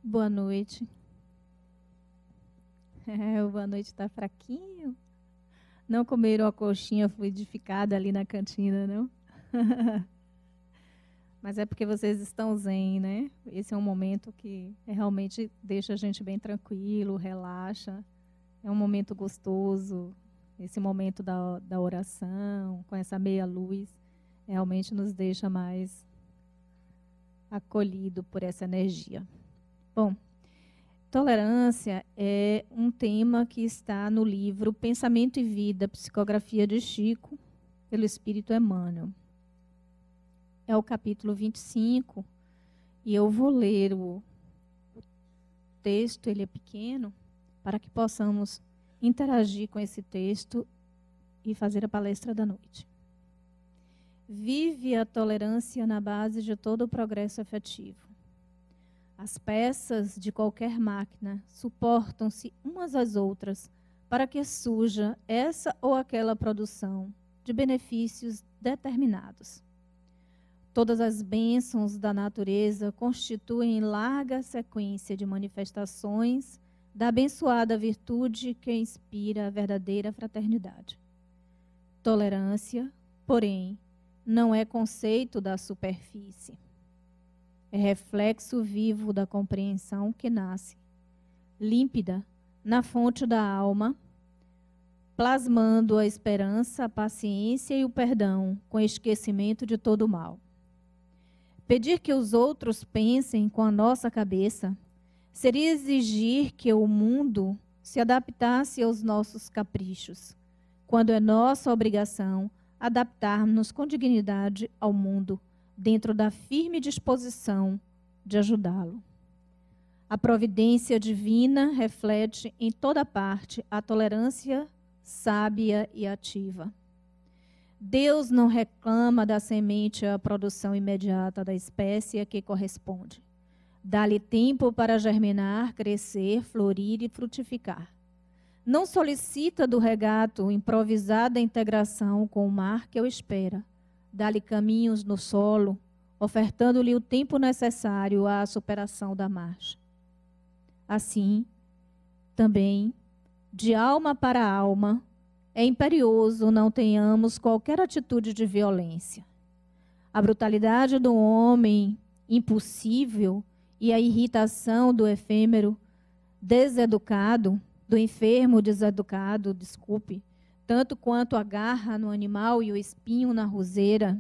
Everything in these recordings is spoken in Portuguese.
Boa noite. O boa noite está fraquinho. Não comeram a coxinha fluidificada ali na cantina, não? Mas é porque vocês estão zen, né? Esse é um momento que realmente deixa a gente bem tranquilo, relaxa. É um momento gostoso. Esse momento da oração, com essa meia luz, realmente nos deixa mais acolhido por essa energia. Bom, tolerância é um tema que está no livro Pensamento e Vida, Psicografia de Chico, pelo Espírito Emmanuel. É o capítulo 25, e eu vou ler o texto, ele é pequeno, para que possamos interagir com esse texto e fazer a palestra da noite. Vive a tolerância na base de todo o progresso afetivo. As peças de qualquer máquina suportam-se umas às outras para que surja essa ou aquela produção de benefícios determinados. Todas as bênçãos da natureza constituem larga sequência de manifestações da abençoada virtude que inspira a verdadeira fraternidade. Tolerância, porém, não é conceito da superfície. É reflexo vivo da compreensão que nasce, límpida, na fonte da alma, plasmando a esperança, a paciência e o perdão, com esquecimento de todo o mal. Pedir que os outros pensem com a nossa cabeça seria exigir que o mundo se adaptasse aos nossos caprichos, quando é nossa obrigação adaptar-nos com dignidade ao mundo, dentro da firme disposição de ajudá-lo. A providência divina reflete em toda parte a tolerância sábia e ativa. Deus não reclama da semente a produção imediata da espécie a que corresponde. Dá-lhe tempo para germinar, crescer, florir e frutificar. Não solicita do regato improvisada integração com o mar que o espera. Dá-lhe caminhos no solo, ofertando-lhe o tempo necessário à superação da marcha. Assim, também, de alma para alma, é imperioso não tenhamos qualquer atitude de violência. A brutalidade do homem impossível e a irritação do efêmero deseducado, do enfermo deseducado, tanto quanto a garra no animal e o espinho na roseira,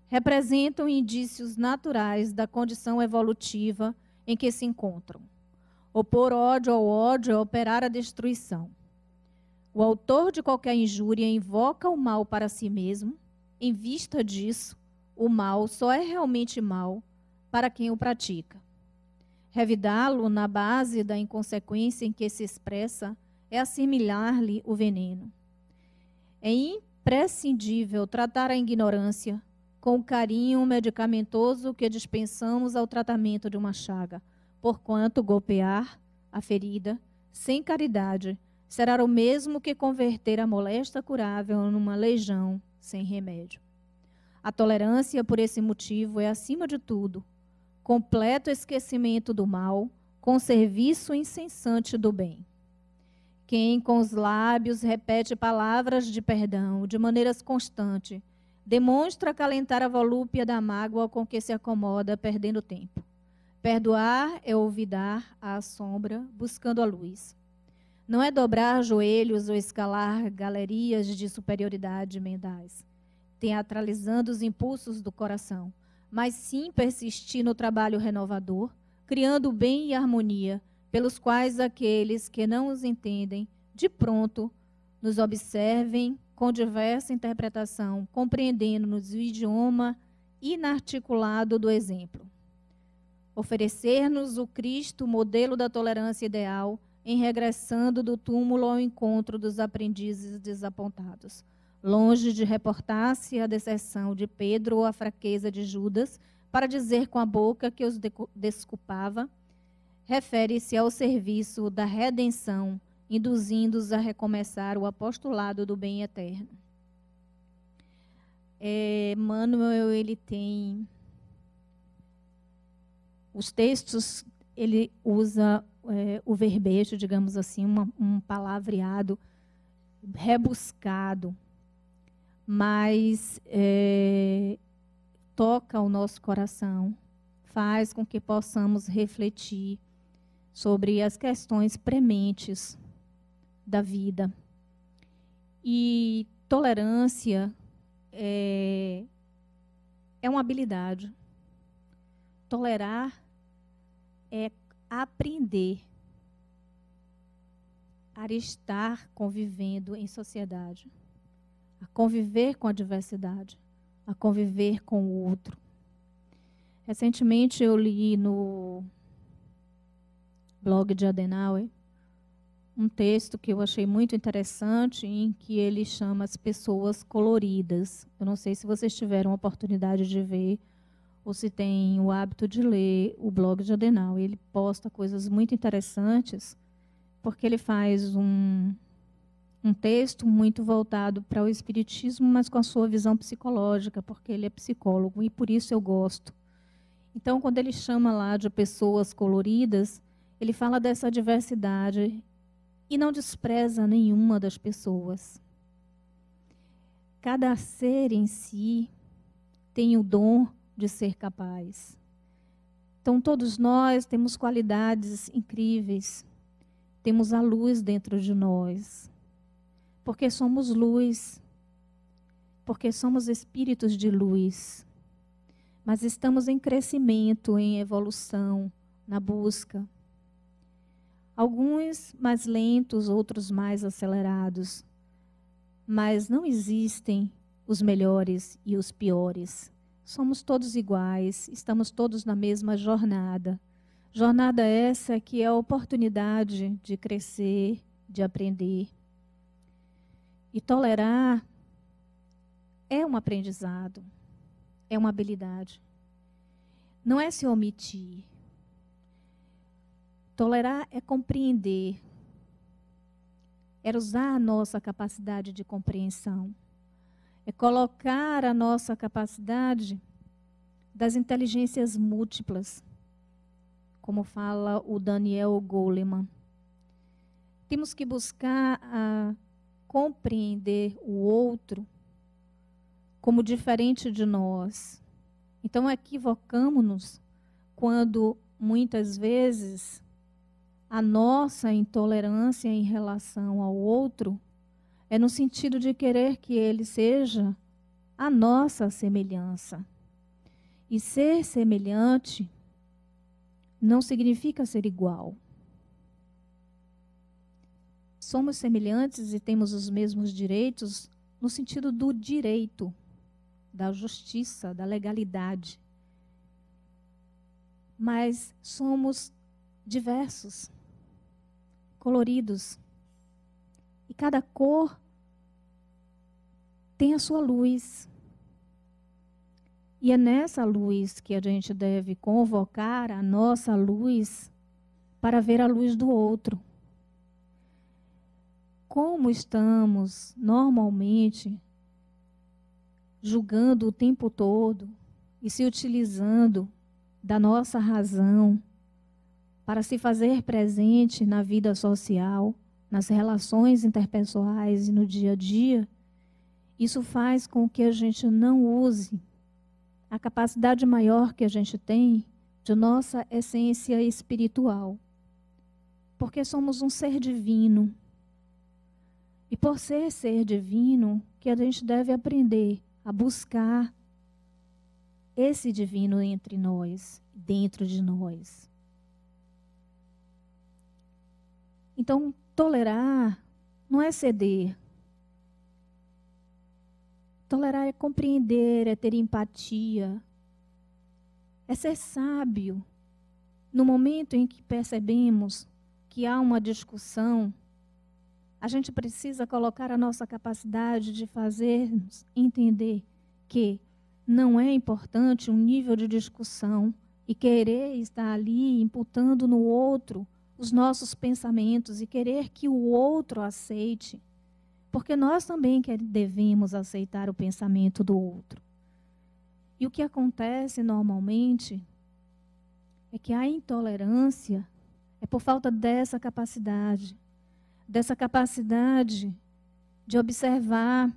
representam indícios naturais da condição evolutiva em que se encontram. Opor ódio ao ódio é operar a destruição. O autor de qualquer injúria invoca o mal para si mesmo. Em vista disso, o mal só é realmente mal para quem o pratica. Revidá-lo na base da inconsequência em que se expressa é assimilar-lhe o veneno. É imprescindível tratar a ignorância com o carinho medicamentoso que dispensamos ao tratamento de uma chaga, porquanto golpear a ferida sem caridade será o mesmo que converter a moléstia curável numa legião sem remédio. A tolerância, por esse motivo, é, acima de tudo, completo esquecimento do mal, com serviço incessante do bem. Quem com os lábios repete palavras de perdão de maneiras constantes, demonstra acalentar a volúpia da mágoa com que se acomoda, perdendo tempo. Perdoar é olvidar a sombra, buscando a luz. Não é dobrar joelhos ou escalar galerias de superioridade mentais, teatralizando os impulsos do coração, mas sim persistir no trabalho renovador, criando bem e harmonia, pelos quais aqueles que não os entendem, de pronto, nos observem com diversa interpretação, compreendendo-nos o idioma inarticulado do exemplo. Oferecer-nos o Cristo, modelo da tolerância ideal, em regressando do túmulo ao encontro dos aprendizes desapontados. Longe de reportar-se a deserção de Pedro ou a fraqueza de Judas, para dizer com a boca que os desculpava, refere-se ao serviço da redenção, induzindo-os a recomeçar o apostolado do bem eterno. Emmanuel, ele tem os textos ele usa o verbete, digamos assim, um palavreado rebuscado, mas toca o nosso coração, faz com que possamos refletir sobre as questões prementes da vida. E tolerância é uma habilidade. Tolerar é aprender a estar convivendo em sociedade, a conviver com a diversidade, a conviver com o outro. Recentemente eu li no blog de Adenauer um texto que eu achei muito interessante, em que ele chama as pessoas coloridas. Eu não sei se vocês tiveram a oportunidade de ver ou se têm o hábito de ler o blog de Adenauer. Ele posta coisas muito interessantes, porque ele faz um texto muito voltado para o espiritismo, mas com a sua visão psicológica, porque ele é psicólogo, e por isso eu gosto. Então, quando ele chama lá de pessoas coloridas, ele fala dessa diversidade e não despreza nenhuma das pessoas. Cada ser em si tem o dom de ser capaz. Então, todos nós temos qualidades incríveis. Temos a luz dentro de nós. Porque somos luz. Porque somos espíritos de luz. Mas estamos em crescimento, em evolução, na busca. Alguns mais lentos, outros mais acelerados. Mas não existem os melhores e os piores. Somos todos iguais, estamos todos na mesma jornada. Jornada essa que é a oportunidade de crescer, de aprender. E tolerar é um aprendizado, é uma habilidade. Não é se omitir. Tolerar é compreender, é usar a nossa capacidade de compreensão, é colocar a nossa capacidade das inteligências múltiplas, como fala o Daniel Goleman. Temos que buscar compreender o outro como diferente de nós. Então, equivocamos-nos quando, muitas vezes, a nossa intolerância em relação ao outro é no sentido de querer que ele seja a nossa semelhança. E ser semelhante não significa ser igual. Somos semelhantes e temos os mesmos direitos no sentido do direito, da justiça, da legalidade. Mas somos diversos, coloridos. E cada cor tem a sua luz. E é nessa luz que a gente deve convocar a nossa luz para ver a luz do outro. Como estamos normalmente julgando o tempo todo e se utilizando da nossa razão para se fazer presente na vida social, nas relações interpessoais e no dia a dia, isso faz com que a gente não use a capacidade maior que a gente tem de nossa essência espiritual. Porque somos um ser divino. E por ser divino, que a gente deve aprender a buscar esse divino entre nós, dentro de nós. Então, tolerar não é ceder. Tolerar é compreender, é ter empatia, é ser sábio. No momento em que percebemos que há uma discussão, a gente precisa colocar a nossa capacidade de fazer-nos entender que não é importante um nível de discussão e querer estar ali imputando no outro os nossos pensamentos e querer que o outro aceite. Porque nós também devemos aceitar o pensamento do outro. E o que acontece normalmente é que a intolerância é por falta dessa capacidade de observar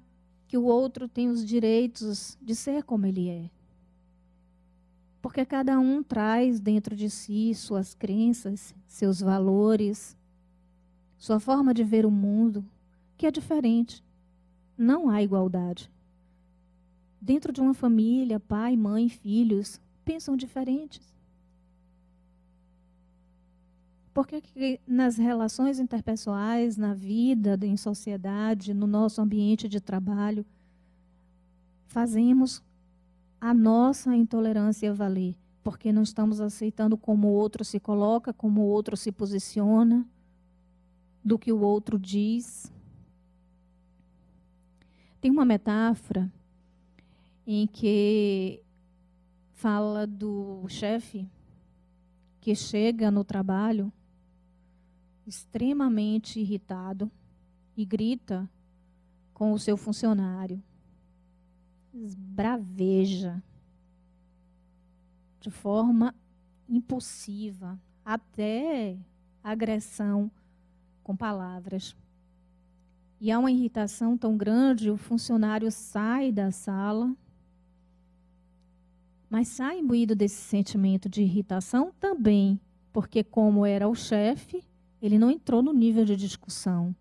que o outro tem os direitos de ser como ele é. Porque cada um traz dentro de si suas crenças, seus valores, sua forma de ver o mundo, que é diferente. Não há igualdade. Dentro de uma família, pai, mãe, filhos pensam diferentes. Porque que nas relações interpessoais, na vida, em sociedade, no nosso ambiente de trabalho, fazemos a nossa intolerância valer, porque não estamos aceitando como o outro se coloca, como o outro se posiciona, do que o outro diz. Tem uma metáfora em que fala do chefe que chega no trabalho extremamente irritado e grita com o seu funcionário. Esbraveja de forma impulsiva, até agressão com palavras. E há uma irritação tão grande, o funcionário sai da sala, mas sai imbuído desse sentimento de irritação também, porque como era o chefe, ele não entrou no nível de discussão.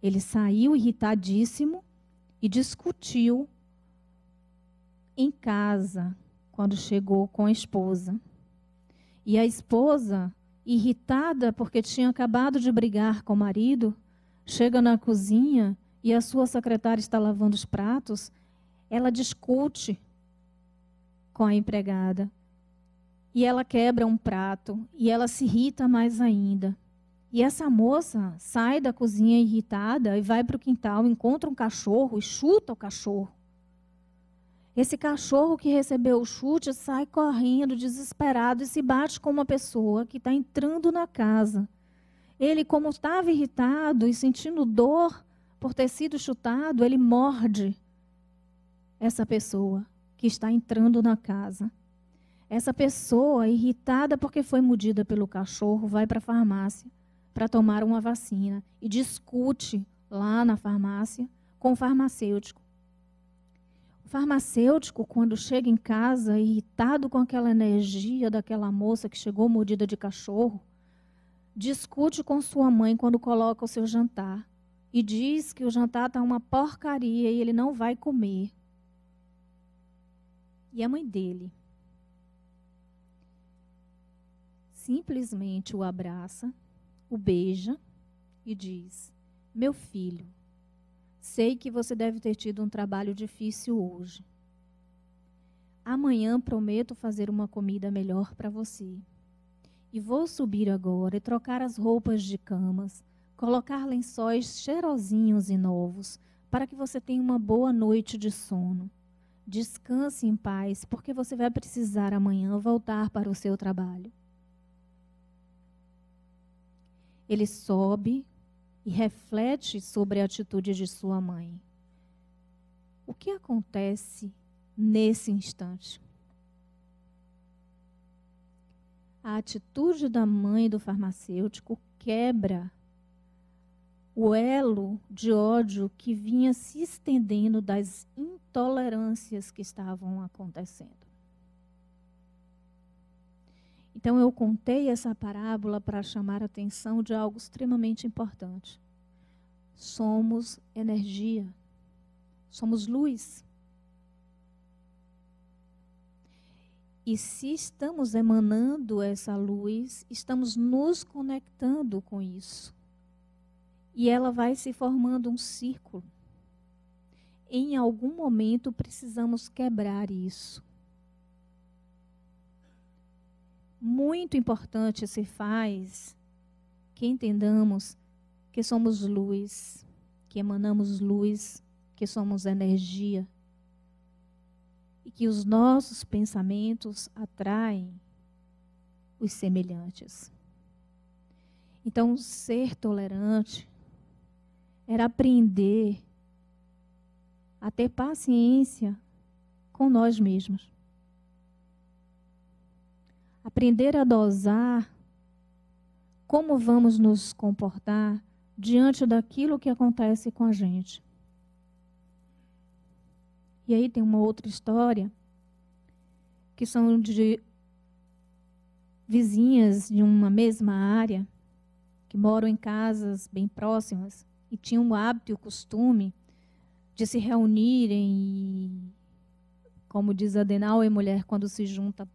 Ele saiu irritadíssimo e discutiu em casa, quando chegou com a esposa. E a esposa, irritada porque tinha acabado de brigar com o marido, chega na cozinha e a sua secretária está lavando os pratos, ela discute com a empregada. E ela quebra um prato e ela se irrita mais ainda. E essa moça sai da cozinha irritada e vai para o quintal, encontra um cachorro e chuta o cachorro. Esse cachorro que recebeu o chute sai correndo, desesperado, e se bate com uma pessoa que está entrando na casa. Ele, como estava irritado e sentindo dor por ter sido chutado, ele morde essa pessoa que está entrando na casa. Essa pessoa, irritada porque foi mordida pelo cachorro, vai para a farmácia para tomar uma vacina e discute lá na farmácia com o farmacêutico. O farmacêutico, quando chega em casa, irritado com aquela energia daquela moça que chegou mordida de cachorro, discute com sua mãe quando coloca o seu jantar e diz que o jantar está uma porcaria e ele não vai comer. E a mãe dele simplesmente o abraça, o beija e diz: meu filho, sei que você deve ter tido um trabalho difícil hoje. Amanhã prometo fazer uma comida melhor para você. E vou subir agora e trocar as roupas de camas, colocar lençóis cheirosinhos e novos, para que você tenha uma boa noite de sono. Descanse em paz, porque você vai precisar amanhã voltar para o seu trabalho. Ele sobe e reflete sobre a atitude de sua mãe. O que acontece nesse instante? A atitude da mãe do farmacêutico quebra o elo de ódio que vinha se estendendo das intolerâncias que estavam acontecendo. Então, eu contei essa parábola para chamar a atenção de algo extremamente importante. Somos energia, somos luz. E se estamos emanando essa luz, estamos nos conectando com isso. E ela vai se formando um círculo. Em algum momento precisamos quebrar isso. Muito importante se faz que entendamos que somos luz, que emanamos luz, que somos energia. E que os nossos pensamentos atraem os semelhantes. Então, ser tolerante era aprender a ter paciência com nós mesmos. aprender a dosar como vamos nos comportar diante daquilo que acontece com a gente. E aí tem uma outra história, que são de vizinhas de uma mesma área, que moram em casas bem próximas, e tinham o hábito e o costume de se reunirem e, como diz Adenauer, mulher quando se junta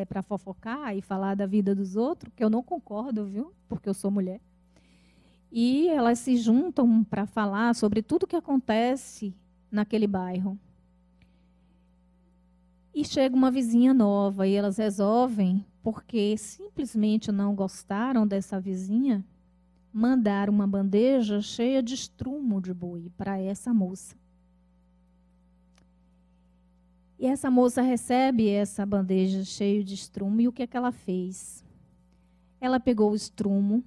para fofocar e falar da vida dos outros, que eu não concordo, viu? Porque eu sou mulher. E elas se juntam para falar sobre tudo que acontece naquele bairro. E chega uma vizinha nova e elas resolvem, porque simplesmente não gostaram dessa vizinha, mandar uma bandeja cheia de estrumo de boi para essa moça. E essa moça recebe essa bandeja cheia de estrumo e o que é que ela fez? Ela pegou o estrumo,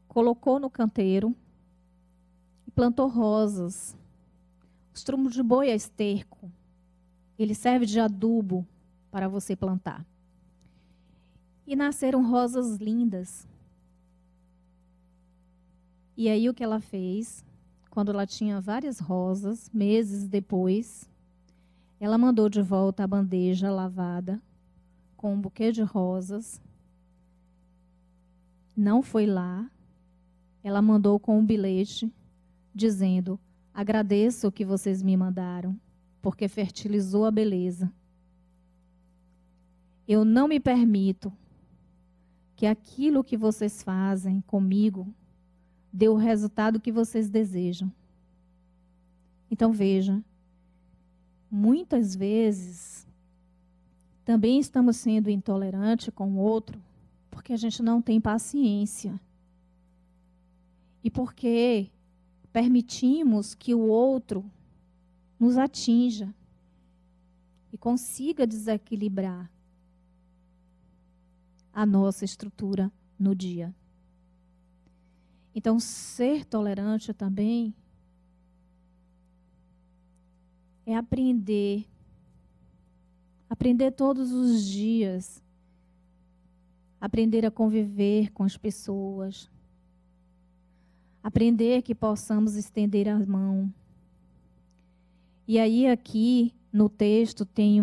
colocou no canteiro e plantou rosas. O estrumo de boi é esterco. Ele serve de adubo para você plantar. E nasceram rosas lindas. E aí o que ela fez? Quando ela tinha várias rosas, meses depois, ela mandou de volta a bandeja lavada com um buquê de rosas. Não foi lá. Ela mandou com um bilhete dizendo: agradeço o que vocês me mandaram, porque fertilizou a beleza. Eu não me permito que aquilo que vocês fazem comigo dê o resultado que vocês desejam. Então veja, muitas vezes também estamos sendo intolerantes com o outro porque a gente não tem paciência. E porque permitimos que o outro nos atinja e consiga desequilibrar a nossa estrutura no dia. Então, ser tolerante também é aprender todos os dias, aprender a conviver com as pessoas, aprender que possamos estender a mão. E aí aqui no texto tem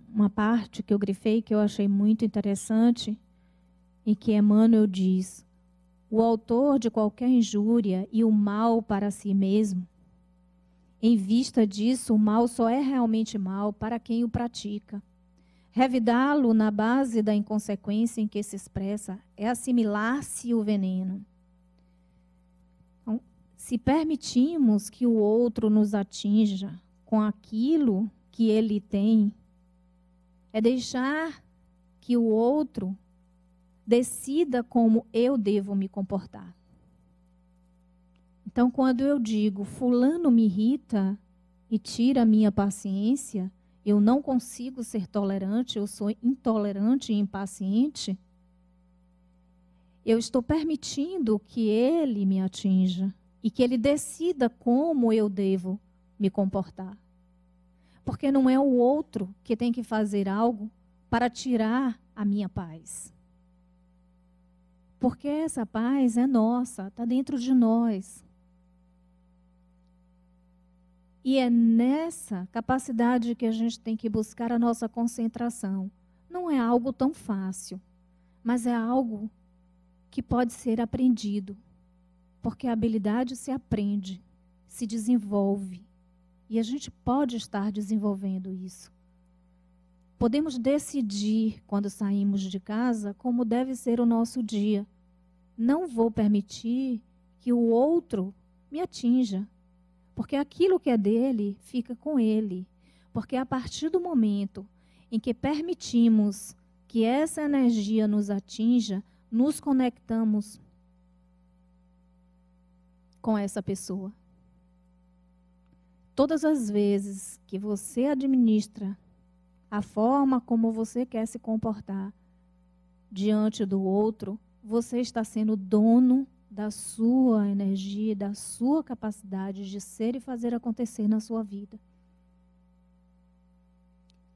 uma parte que eu grifei que eu achei muito interessante, em que Emmanuel diz: o autor de qualquer injúria e o mal para si mesmo, em vista disso, o mal só é realmente mal para quem o pratica. Revidá-lo na base da inconsequência em que se expressa é assimilar-se o veneno. Então, se permitimos que o outro nos atinja com aquilo que ele tem, é deixar que o outro decida como eu devo me comportar. Então, quando eu digo, fulano me irrita e tira a minha paciência, eu não consigo ser tolerante, eu sou intolerante e impaciente, eu estou permitindo que ele me atinja e que ele decida como eu devo me comportar. Porque não é o outro que tem que fazer algo para tirar a minha paz. Porque essa paz é nossa, está dentro de nós. E é nessa capacidade que a gente tem que buscar a nossa concentração. Não é algo tão fácil, mas é algo que pode ser aprendido. Porque a habilidade se aprende, se desenvolve. E a gente pode estar desenvolvendo isso. Podemos decidir, quando saímos de casa, como deve ser o nosso dia. Não vou permitir que o outro me atinja. Porque aquilo que é dele, fica com ele. Porque a partir do momento em que permitimos que essa energia nos atinja, nos conectamos com essa pessoa. Todas as vezes que você administra a forma como você quer se comportar diante do outro, você está sendo dono da sua energia, da sua capacidade de ser e fazer acontecer na sua vida.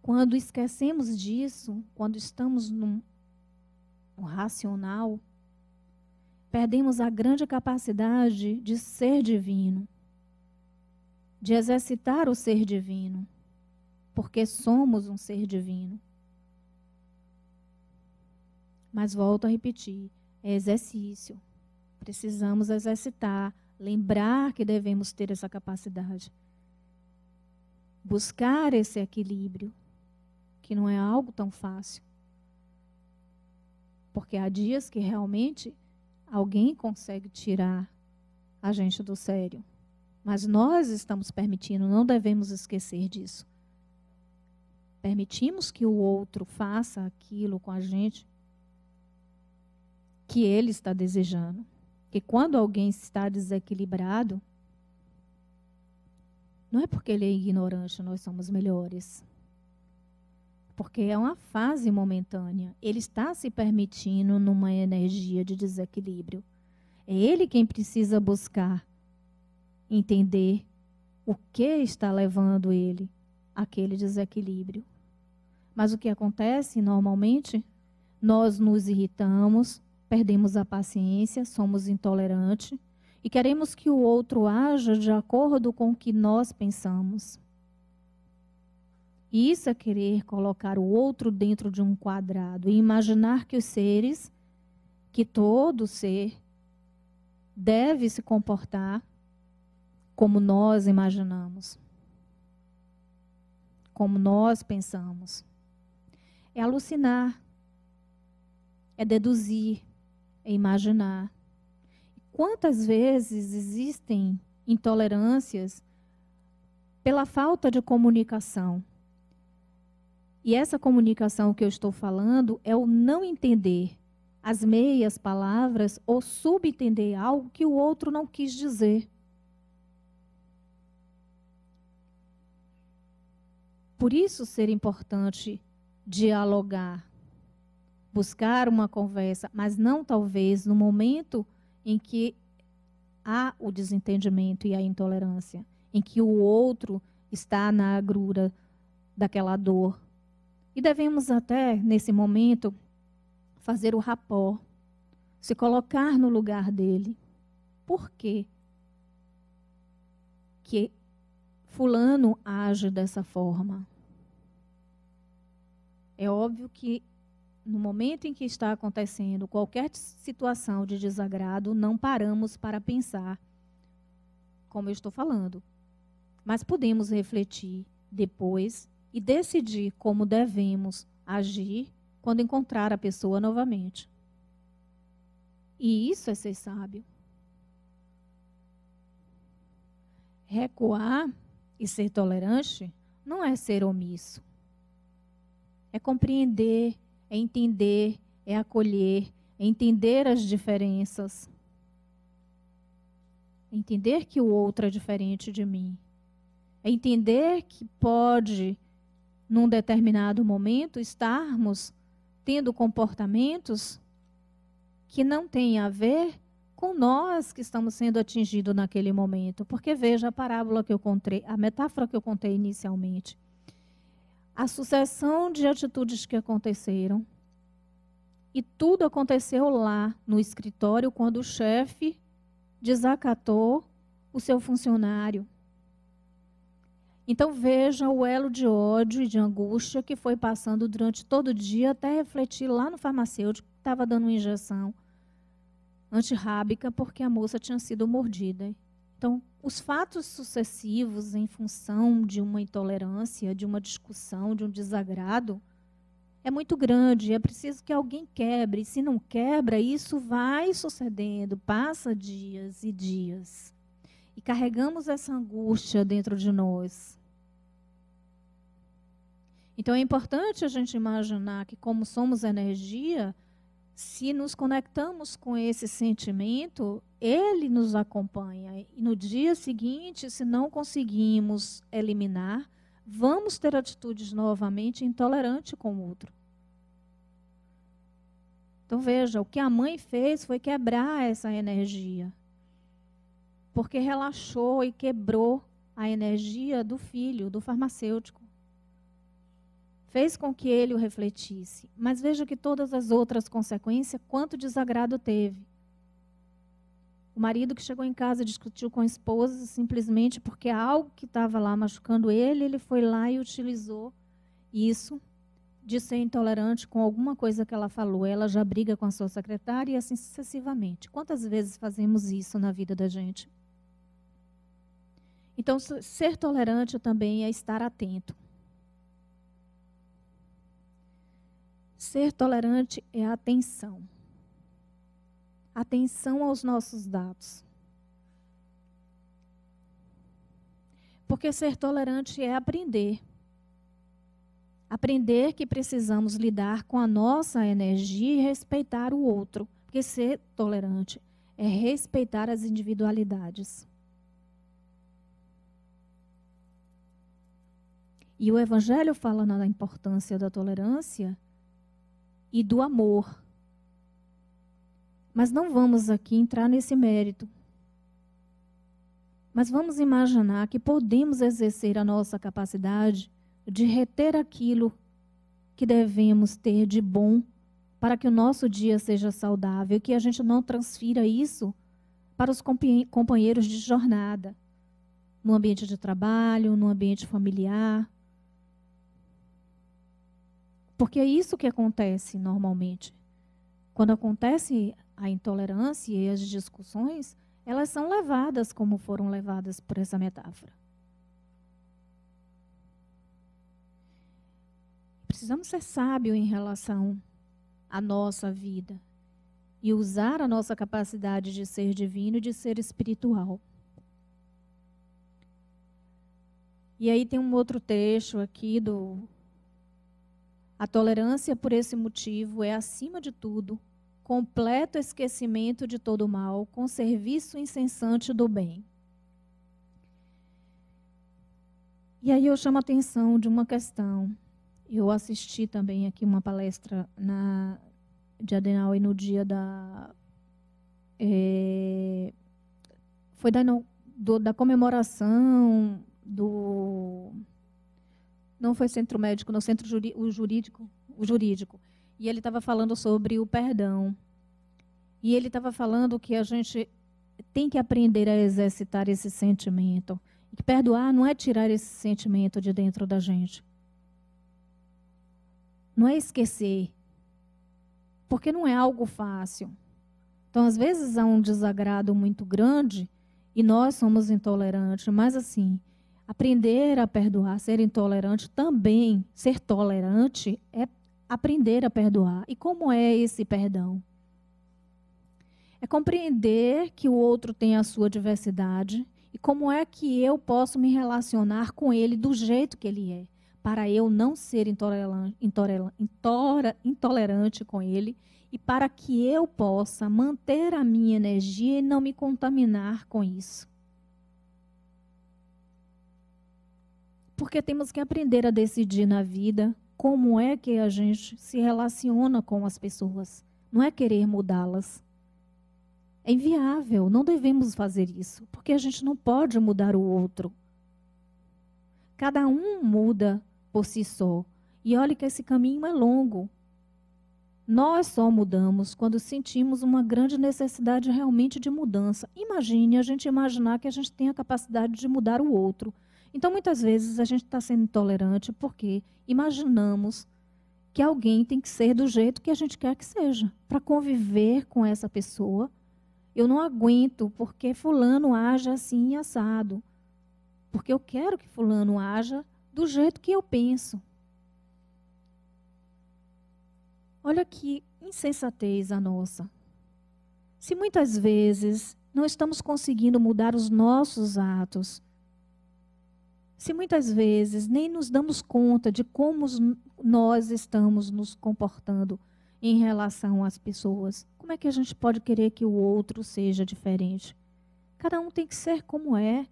Quando esquecemos disso, quando estamos o racional, perdemos a grande capacidade de ser divino, de exercitar o ser divino, porque somos um ser divino. Mas volto a repetir, é exercício. Precisamos exercitar, lembrar que devemos ter essa capacidade. Buscar esse equilíbrio, que não é algo tão fácil. Porque há dias que realmente alguém consegue tirar a gente do sério. Mas nós estamos permitindo, não devemos esquecer disso. Permitimos que o outro faça aquilo com a gente que ele está desejando. Que quando alguém está desequilibrado, não é porque ele é ignorante, nós somos melhores. Porque é uma fase momentânea. Ele está se permitindo numa energia de desequilíbrio. É ele quem precisa buscar entender o que está levando ele àquele desequilíbrio. Mas o que acontece normalmente? Nós nos irritamos, perdemos a paciência, somos intolerantes e queremos que o outro haja de acordo com o que nós pensamos. E isso é querer colocar o outro dentro de um quadrado e imaginar que os seres, que todo ser deve se comportar como nós imaginamos, como nós pensamos. É alucinar, é deduzir, é imaginar. Quantas vezes existem intolerâncias pela falta de comunicação? E essa comunicação que eu estou falando é o não entender as meias palavras ou subentender algo que o outro não quis dizer. Por isso ser importante dialogar, buscar uma conversa, mas não talvez no momento em que há o desentendimento e a intolerância, em que o outro está na agrura daquela dor. E devemos até, nesse momento, fazer o rapport, se colocar no lugar dele. Por quê que fulano age dessa forma? É óbvio que no momento em que está acontecendo qualquer situação de desagrado, não paramos para pensar, como eu estou falando. Mas podemos refletir depois e decidir como devemos agir quando encontrar a pessoa novamente. E isso é ser sábio. Recuar e ser tolerante não é ser omisso. É compreender, é entender, é acolher, é entender as diferenças. É entender que o outro é diferente de mim. É entender que pode, num determinado momento, estarmos tendo comportamentos que não têm a ver com nós que estamos sendo atingidos naquele momento. Porque veja a parábola que eu contei, a metáfora que eu contei inicialmente. A sucessão de atitudes que aconteceram. E tudo aconteceu lá no escritório quando o chefe desacatou o seu funcionário. Então veja o elo de ódio e de angústia que foi passando durante todo o dia até refletir lá no farmacêutico que estava dando uma injeção antirrábica porque a moça tinha sido mordida. Então, os fatos sucessivos em função de uma intolerância, de uma discussão, de um desagrado, é muito grande. É preciso que alguém quebre. Se não quebra, isso vai sucedendo, passa dias e dias. E carregamos essa angústia dentro de nós. Então, é importante a gente imaginar que, como somos energia, se nos conectamos com esse sentimento, ele nos acompanha. E no dia seguinte, se não conseguimos eliminar, vamos ter atitudes novamente intolerantes com o outro. Então, veja, o que a mãe fez foi quebrar essa energia. Porque relaxou e quebrou a energia do filho, do farmacêutico. fez com que ele o refletisse. Mas veja que todas as outras consequências, quanto desagrado teve. O marido que chegou em casa discutiu com a esposa simplesmente porque algo que estava lá machucando ele, ele foi lá e utilizou isso de ser intolerante com alguma coisa que ela falou. Ela já briga com a sua secretária e assim sucessivamente. Quantas vezes fazemos isso na vida da gente? Então, ser tolerante também é estar atento. Ser tolerante é atenção. Atenção aos nossos dados. Porque ser tolerante é aprender. Aprender que precisamos lidar com a nossa energia e respeitar o outro. Porque ser tolerante é respeitar as individualidades. E o Evangelho fala na importância da tolerância e do amor. Mas não vamos aqui entrar nesse mérito. Mas vamos imaginar que podemos exercer a nossa capacidade de reter aquilo que devemos ter de bom para que o nosso dia seja saudável e que a gente não transfira isso para os companheiros de jornada, no ambiente de trabalho, no ambiente familiar. Porque é isso que acontece normalmente. Quando acontece a intolerância e as discussões, elas são levadas como foram levadas por essa metáfora. Precisamos ser sábios em relação à nossa vida e usar a nossa capacidade de ser divino e de ser espiritual. E aí tem um outro trecho aqui do... A tolerância, por esse motivo, é, acima de tudo, completo esquecimento de todo o mal, com serviço incessante do bem. E aí eu chamo a atenção de uma questão. Eu assisti também aqui uma palestra de Adenauer no dia da... foi da comemoração do... Não foi centro médico, no centro jurídico. E ele estava falando sobre o perdão. E ele estava falando que a gente tem que aprender a exercitar esse sentimento. E que perdoar não é tirar esse sentimento de dentro da gente. Não é esquecer. Porque não é algo fácil. Então, às vezes, há um desagrado muito grande e nós somos intolerantes. Mas, assim... Aprender a perdoar, ser intolerante também, ser tolerante é aprender a perdoar. E como é esse perdão? É compreender que o outro tem a sua diversidade e como é que eu posso me relacionar com ele do jeito que ele é, para eu não ser intolerante com ele e para que eu possa manter a minha energia e não me contaminar com isso. Porque temos que aprender a decidir na vida como é que a gente se relaciona com as pessoas. Não é querer mudá-las. É inviável, não devemos fazer isso, porque a gente não pode mudar o outro. Cada um muda por si só. E olha que esse caminho é longo. Nós só mudamos quando sentimos uma grande necessidade realmente de mudança. Imagine a gente imaginar que a gente tem a capacidade de mudar o outro. Então, muitas vezes, a gente está sendo intolerante porque imaginamos que alguém tem que ser do jeito que a gente quer que seja. Para conviver com essa pessoa, eu não aguento porque fulano age assim assado. Porque eu quero que fulano haja do jeito que eu penso. Olha que insensatez a nossa. Se muitas vezes não estamos conseguindo mudar os nossos atos, se muitas vezes nem nos damos conta de como nós estamos nos comportando em relação às pessoas, como é que a gente pode querer que o outro seja diferente? Cada um tem que ser como é.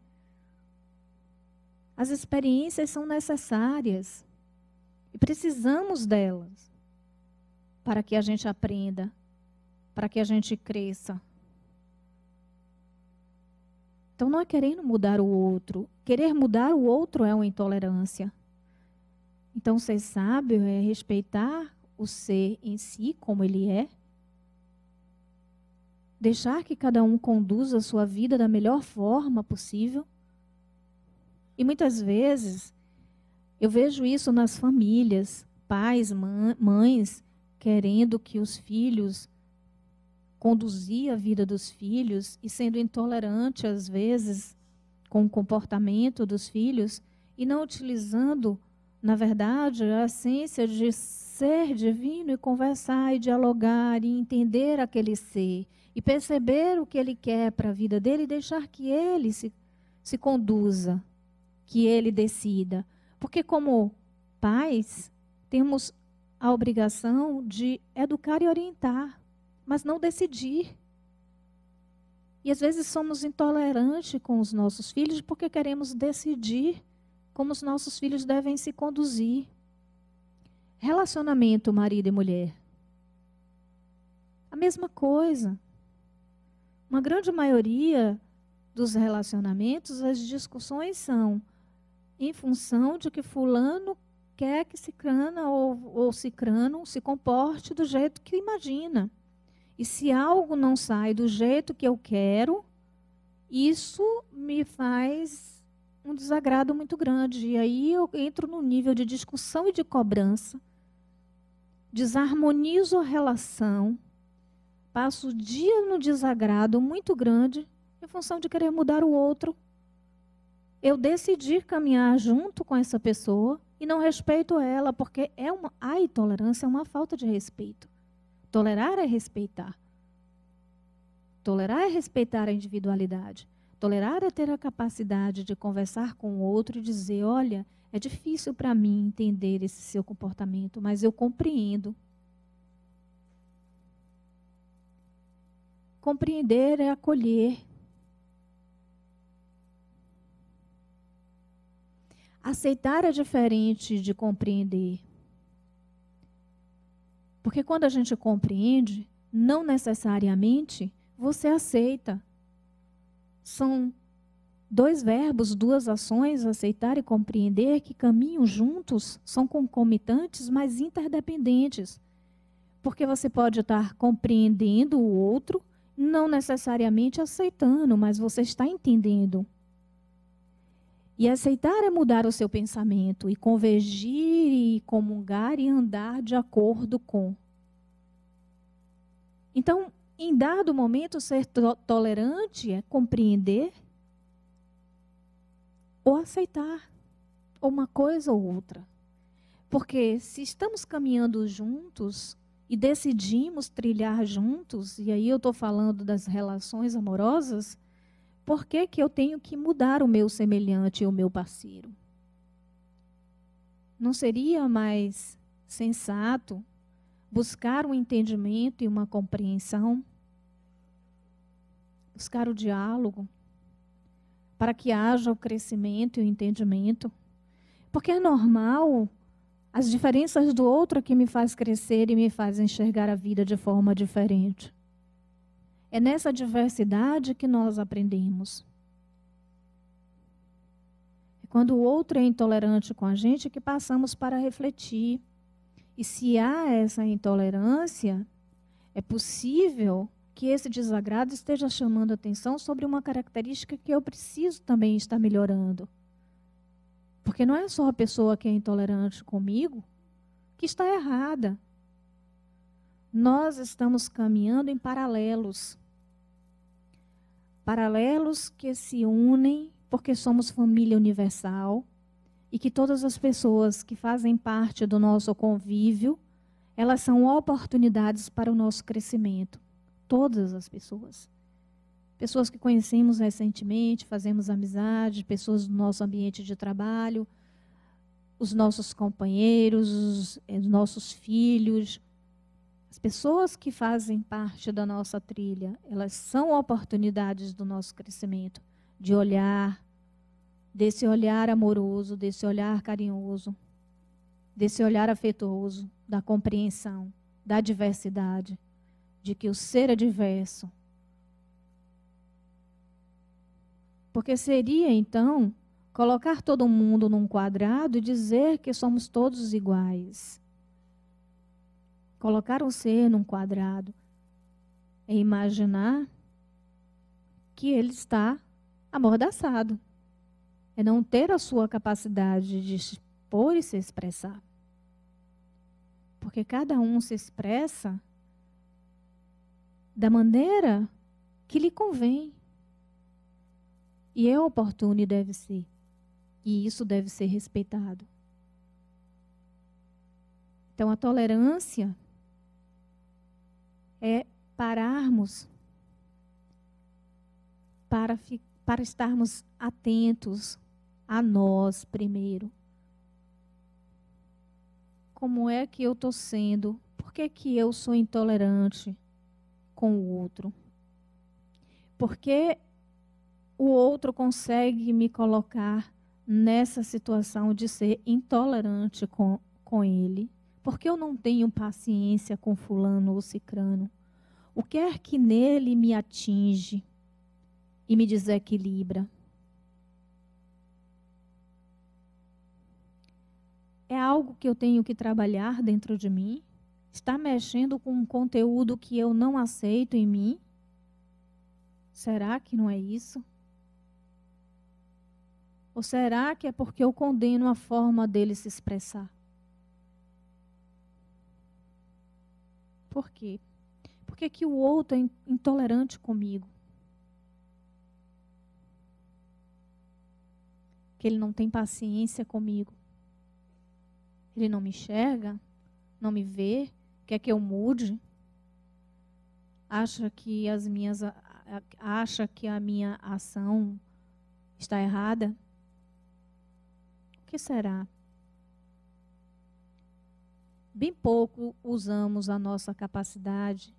As experiências são necessárias e precisamos delas para que a gente aprenda, para que a gente cresça. Então, não é querendo mudar o outro. Querer mudar o outro é uma intolerância. Então, ser sábio é respeitar o ser em si, como ele é, deixar que cada um conduza a sua vida da melhor forma possível. E muitas vezes, eu vejo isso nas famílias, pais, mães, querendo que os filhos conduzir a vida dos filhos e sendo intolerante, às vezes, com o comportamento dos filhos e não utilizando, na verdade, a essência de ser divino e conversar e dialogar e entender aquele ser e perceber o que ele quer para a vida dele e deixar que ele se conduza, que ele decida. Porque como pais, temos a obrigação de educar e orientar, mas não decidir. E às vezes somos intolerantes com os nossos filhos porque queremos decidir como os nossos filhos devem se conduzir. Relacionamento marido e mulher. A mesma coisa. Uma grande maioria dos relacionamentos, as discussões são em função de que fulano quer que cicrana ou cicrano se comporte do jeito que imagina. E se algo não sai do jeito que eu quero, isso me faz um desagrado muito grande. E aí eu entro no nível de discussão e de cobrança, desarmonizo a relação, passo o dia no desagrado muito grande em função de querer mudar o outro. Eu decidi caminhar junto com essa pessoa e não respeito ela, porque a intolerância é uma falta de respeito. Tolerar é respeitar. Tolerar é respeitar a individualidade. Tolerar é ter a capacidade de conversar com o outro e dizer, olha, é difícil para mim entender esse seu comportamento, mas eu compreendo. Compreender é acolher. Aceitar é diferente de compreender. Porque quando a gente compreende, não necessariamente você aceita. São dois verbos, duas ações, aceitar e compreender, que caminham juntos, são concomitantes, mas interdependentes. Porque você pode estar compreendendo o outro, não necessariamente aceitando, mas você está entendendo. E aceitar é mudar o seu pensamento e convergir e comungar e andar de acordo com. Então, em dado momento, ser tolerante é compreender ou aceitar, ou uma coisa ou outra. Porque se estamos caminhando juntos e decidimos trilhar juntos, e aí eu estou falando das relações amorosas, por que que eu tenho que mudar o meu semelhante e o meu parceiro? Não seria mais sensato buscar um entendimento e uma compreensão? Buscar o diálogo para que haja o crescimento e o entendimento? Porque é normal as diferenças do outro que me faz crescer e me faz enxergar a vida de forma diferente. É nessa diversidade que nós aprendemos. É quando o outro é intolerante com a gente que passamos para refletir. E se há essa intolerância, é possível que esse desagrado esteja chamando atenção sobre uma característica que eu preciso também estar melhorando. Porque não é só a pessoa que é intolerante comigo que está errada. Nós estamos caminhando em paralelos. Paralelos que se unem porque somos família universal e que todas as pessoas que fazem parte do nosso convívio, elas são oportunidades para o nosso crescimento. Todas as pessoas. Pessoas que conhecemos recentemente, fazemos amizade, pessoas do nosso ambiente de trabalho, os nossos companheiros, os nossos filhos. As pessoas que fazem parte da nossa trilha, elas são oportunidades do nosso crescimento, de olhar, desse olhar amoroso, desse olhar carinhoso, desse olhar afetuoso, da compreensão, da diversidade, de que o ser é diverso. Porque seria, então, colocar todo mundo num quadrado e dizer que somos todos iguais. Colocar um ser num quadrado é imaginar que ele está amordaçado. É não ter a sua capacidade de expor e se expressar. Porque cada um se expressa da maneira que lhe convém. E é oportuno e deve ser. E isso deve ser respeitado. Então, a tolerância é pararmos para estarmos atentos a nós primeiro. Como é que eu estou sendo? Por que que eu sou intolerante com o outro? Por que o outro consegue me colocar nessa situação de ser intolerante com ele? Por que eu não tenho paciência com fulano ou cicrano? O que é que nele me atinge e me desequilibra? É algo que eu tenho que trabalhar dentro de mim? Está mexendo com um conteúdo que eu não aceito em mim? Será que não é isso? Ou será que é porque eu condeno a forma dele se expressar? Por quê? Por que que o outro é intolerante comigo? Que ele não tem paciência comigo? Ele não me enxerga? Não me vê? Quer que eu mude? Acha que a minha ação está errada? O que será? Bem pouco usamos a nossa capacidade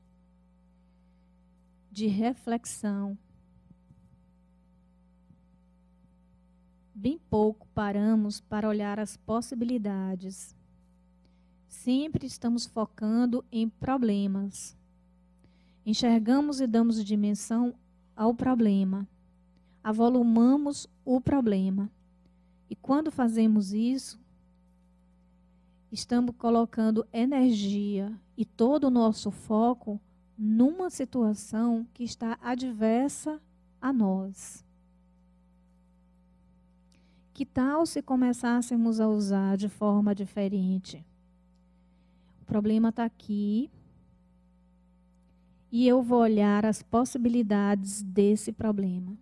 de reflexão. Bem pouco paramos para olhar as possibilidades. Sempre estamos focando em problemas. Enxergamos e damos dimensão ao problema. Avolumamos o problema. E quando fazemos isso, estamos colocando energia e todo o nosso foco numa situação que está adversa a nós. Que tal se começássemos a usar de forma diferente? O problema está aqui e eu vou olhar as possibilidades desse problema.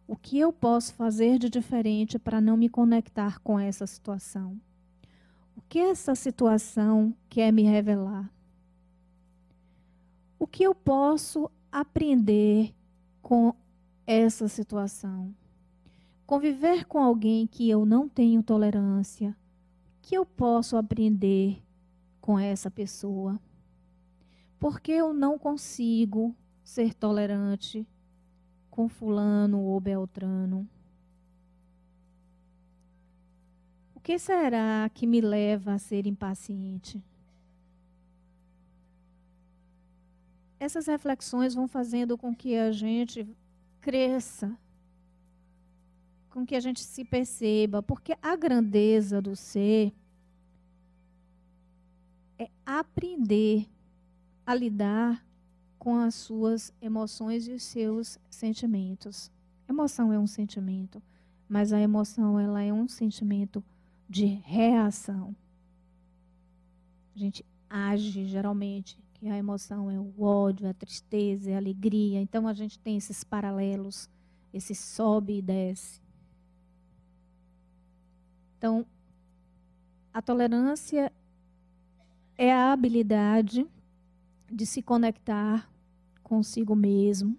O que eu posso fazer de diferente para não me conectar com essa situação? O que essa situação quer me revelar? O que eu posso aprender com essa situação? Conviver com alguém que eu não tenho tolerância, o que eu posso aprender com essa pessoa? Por que eu não consigo ser tolerante com fulano ou beltrano? O que será que me leva a ser impaciente? Essas reflexões vão fazendo com que a gente cresça, com que a gente se perceba, porque a grandeza do ser é aprender a lidar com as suas emoções e os seus sentimentos. Emoção é um sentimento, mas a emoção ela é um sentimento de reação. A gente age geralmente, que a emoção é o ódio, a tristeza, a alegria. Então a gente tem esses paralelos, esse sobe e desce. Então, a tolerância é a habilidade de se conectar consigo mesmo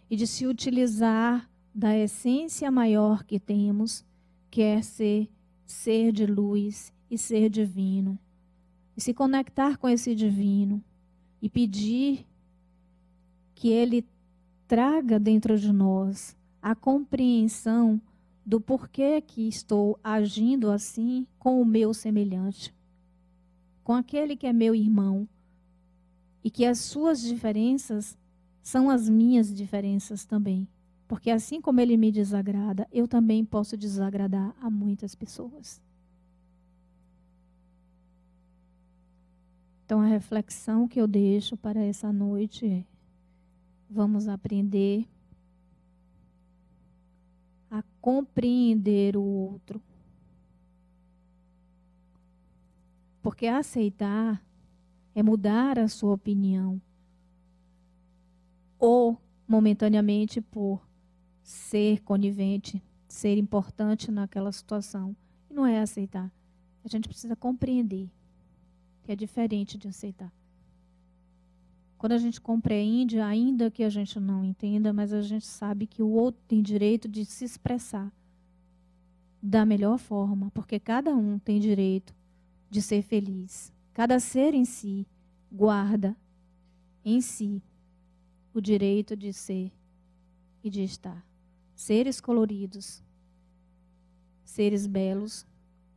e de se utilizar da essência maior que temos, que é ser de luz e ser divino. E se conectar com esse divino e pedir que ele traga dentro de nós a compreensão do porquê que estou agindo assim com o meu semelhante, com aquele que é meu irmão, e que as suas diferenças são as minhas diferenças também. Porque assim como ele me desagrada, eu também posso desagradar a muitas pessoas. Então, a reflexão que eu deixo para essa noite é: vamos aprender a compreender o outro. Porque aceitar é mudar a sua opinião. Ou, momentaneamente, por ser conivente, ser importante naquela situação. E não é aceitar. A gente precisa compreender que é diferente de aceitar. Quando a gente compreende, ainda que a gente não entenda, mas a gente sabe que o outro tem direito de se expressar da melhor forma, porque cada um tem direito de ser feliz. Cada ser em si guarda em si o direito de ser e de estar. Seres coloridos, seres belos,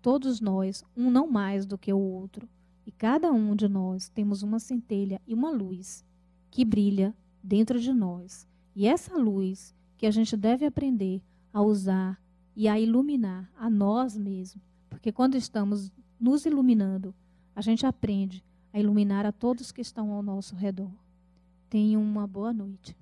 todos nós, um não mais do que o outro. E cada um de nós temos uma centelha e uma luz que brilha dentro de nós. E essa luz que a gente deve aprender a usar e a iluminar a nós mesmos. Porque quando estamos nos iluminando, a gente aprende a iluminar a todos que estão ao nosso redor. Tenham uma boa noite.